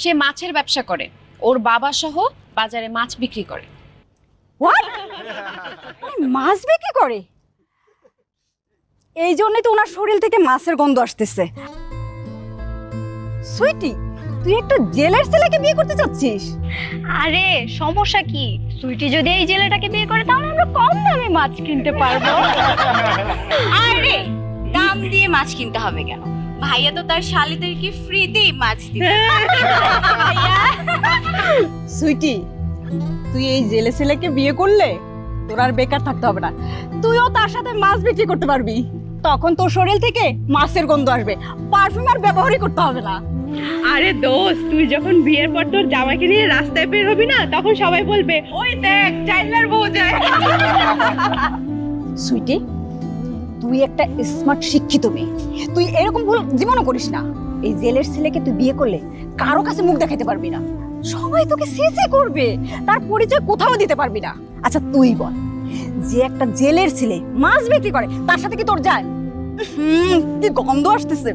সে মাছের ব্যবসা করে, ওর বাবা সহ বাজারে মাছ বিক্রি করে। হোয়াট? মাছ বিক্রি করে? এই জন্যই তো ওনার শরীর থেকে মাছের গন্ধ আসতেছে। সুইটি, তুই একটা জেলের ছেলেকে বিয়ে করতে চাচ্ছিস? আরে সমস্যা কি, সুইটি যদি এই জেলেটাকে বিয়ে করে তাহলে আমরা কম দামে মাছ কিনতে পারবো। আরে দাম দিয়ে মাছ কিনতে হবে কেন? ভাইয়া তো তার শালিদেরকে ফ্রিতেই মাছ দিবে। সুইটি, তুই এই জেলে ছেলেকে বিয়ে করলে তোর আর বেকার থাকতে হবে না, তুইও তার সাথে মাছ বিক্রি করতে পারবি। তখন তোর শরীর থেকে মাছের গন্ধ আসবে, পারফিউম আর ব্যবহারই করতে হবে না। আরে দোস্ত, তুই যখন বিয়ের পর তোর জামাইকে নিয়ে রাস্তায় বের হবি না, তখন সবাই বলবে ওই দেখ চাইলার বউ যায়। সুইটি, তুই একটা স্মার্ট শিক্ষিত মেয়ে, তুই এরকম ভুল জীবনও করিস না। এই জেলের ছেলেকে তুই বিয়ে করলে কারো কাছে মুখ দেখাতে পারবি না, সবাই তোকে সিসি করবে, তার পরিচয় কোথাও দিতে পারবি না। আচ্ছা তুই বল, যে একটা জেলের ছেলে মাছ বিক্রি করে তার সাথে কি তোর যায়? কি গন্ধ আসতেছে।